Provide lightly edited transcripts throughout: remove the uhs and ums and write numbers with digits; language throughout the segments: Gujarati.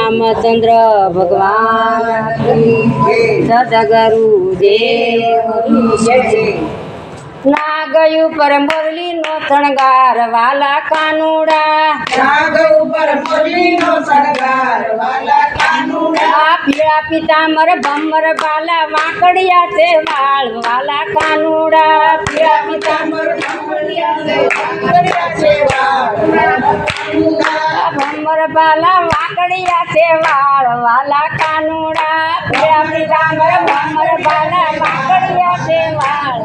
રામચંદ્ર ભગવાન સદગુરુ દેવ ના ગયું પર મુરલી નો શણગાર વાલા કાનુડા ના ગયું પર મુરલી નો શણગાર વાલા કાનુડા પીળા પિતાંબર ભમર બાલા વાંકડિયા છે વાળ વાલા કાનુડા પીળા પિતાંબર વાંકડિયા છે વાળ ભમર બાલા વાંકડિયા છે વાળ વાલા કાનુડા પીળા પિતાંબર ભમર બાલા વાંકડિયા છે વાળ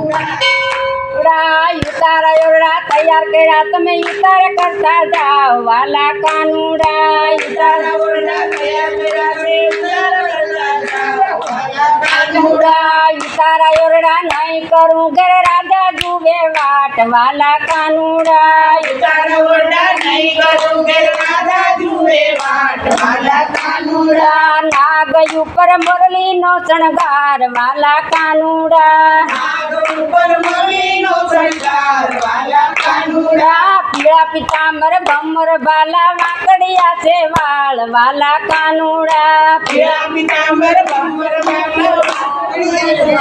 યુતારા યોરડા તૈયાર કર્યા તમે યુતાર કરતા જાઓ વાલા કાનુડા યુતારા ઓરડા તૈયાર કર્યા છે યુતાર કરતા જાઓ વાલા કાનુડા યુતારા યોરડા નહીં કરું ઘર રાજા જુએ વાટ વાલા કાનુડા યુતારા ઓરડા નહીં કરું ઘર રાજા જુએ વાટ વાલા કાનુડા નાગ ઉપર મુરલી નો શણગાર વાલા કાનુડા નાગ ઉપર મુરલી નો શણગાર વાલા કાનુડા પીળા પિતાંબર ભમર બાલા વાંકડિયા છે વાળ વાલા કાનુડા પીળા પિતાંબર ભમર બાલા વાંકડિયા છે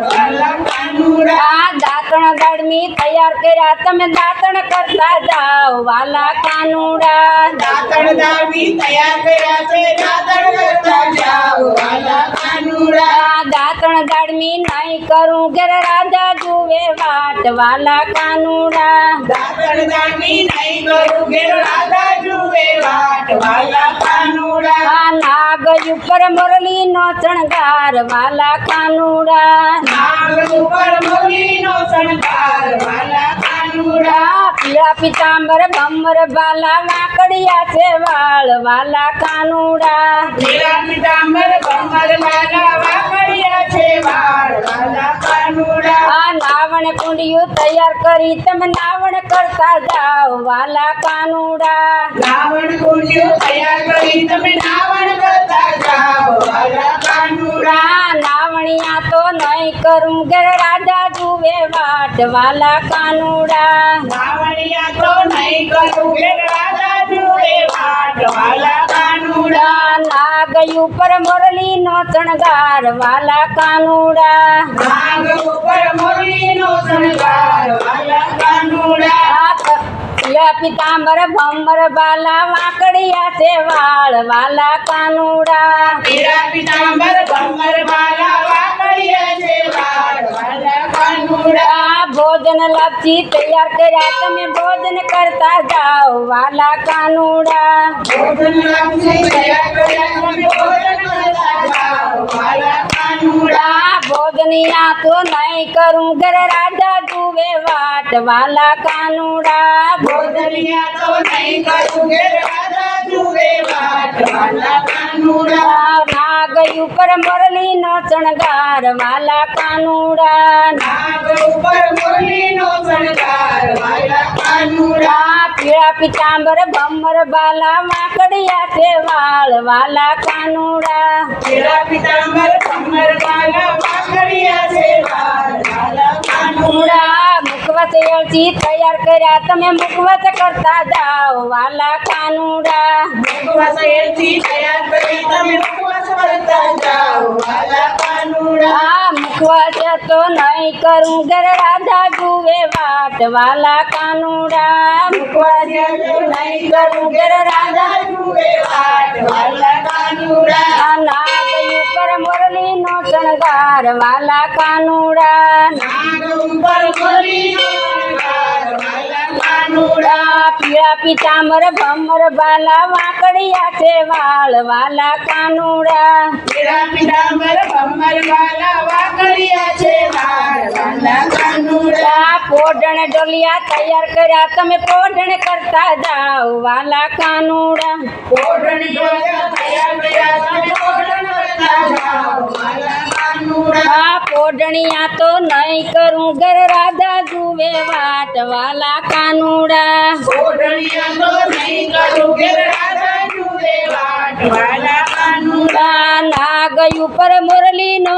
વાલા કાનુડા દાંતણ દળમી તૈયાર કર્યા તમે દાંતણ કરતા જાઓ વાલા કાનુડા દાંતણ દાળમી તૈયાર કર્યા છે દાંતણ કરતા જાઓ વાલા કાનુડા દાંતણ દળમી નહીં કરું ઘેર રાજા જુએ વાટ વાલા કાનુડા દાંતણ દાળમી નહીં કરું ઘેર રાજા જુએ વાટ વાલા કાનુડા નાગ ઉપર મુરલી નો શણગાર વાલા કાનુડા નાગ ઉપર મુરલી નો શણગાર વાલા કાનુડા પીળા પિતાંબર ભમર બાલા વાંકડિયા છે વાળ વાલા કાનુડા પીળા પિતાંબર ભમર બાલા વાંકડિયા છે વાળ વાલા કાનુડા નાવણ કુંડિયું તૈયાર કરી તમે નાવણ કરતા જાઓ વાલા કાનુડા નાવણ કુંડિયું તૈયાર કરી તમે નાવણ કરતા જાઓ વાલા કાનુડા નાવણિયા તો નહીં કરું ઘેર રાજા જુએ વાટ વાલા કાનુડા નાવણિયા તો નહીં કરું ઘેર રાજા જુએ વાટ વાલા કાનુડા નાગ ઉપર મુરલી નો શણગાર વાલા કાનુડા નાગ ઉપર મુરલી નો શણગાર વાલા કાનુડા પીળા પિતાંબર ભમર બાલા વાંકડિયા છે વાળ વાલા કાનુડા પીળા પિતાંબર ભમર બાલા વાંકડિયા છે વાળ વાલા કાનુડા ભોજન લાપસી તૈયાર કર્યા તમે ભોજન કરતા જાઓ વાલા કાનુડા ભોજન લાપસી તૈયાર કર્યા તમે ભોજન કરતા જાઓ વાલા કાનુડા ભોજનિયા તો નહીં કરું ઘર રાજા જુએ વાટ વાલા કાનુડા ભોજનિયા તો નહીં કરું ઘેર રાજા જુએ વાટ વાલા કાનુડા નાગ ઉપર મુરલી નો શણગાર વાલા કાનુડા નાગ ઉપર મુરલી નો શણગાર વાલા કાનુડા પીળા પિતાંબર ભમર બાલા વાંકડિયા છે વાળ વાલા કાનુડા પીળા પિતાંબર ભમર બાલા વાંકડિયા છે વાળ વાલા કાનુડા મુખવત એળથી તૈયાર કર્યા તમે મુખવત કરતા જાઓ વાલા કાનુડા મુખવાસ એથી તૈયાર કરી તમે મુખવાસ કરતા જાઓ વાલા કાનુડા મુખવત તો નહીં કરું ઘર રાજા જુએ વાટ વાલા કાનુડા મુખવાસ નહીં કરું ઘેર રાજા જુએ વાટ વાલા કાનુડા નાગ ઉપર મુરલી નો શણગાર વાલા કાનુડા નાગ ઉપર મુરલી નો શણગાર વાલા કાનુડા પીળા પિતાંબર ભમર બાલા વાંકડિયા છે વાળ વાલા કાનુડા પીળા પિતાંબર ભમર બાલા વાંકડિયા છે વાળ વાલા કાનુડા પોઢણ ડોલિયા તૈયાર કર્યા તમે પોઢણ કરતા જાઓ વાલા કાનુડા પોઢણ ડોલિયા તૈયાર કર્યા તમે પોઢણ કરતા જાઓ વાલા કાનુડા પોઢણિયા તો નહીં કરું ઘર રાજા જુએ વાટ વાલા કાનુડા પોઢણિયા તો નહીં કરું ઘેર રાજા જુએ વાટ વાલા કાનુડા નાગ ઉપર મુરલી નો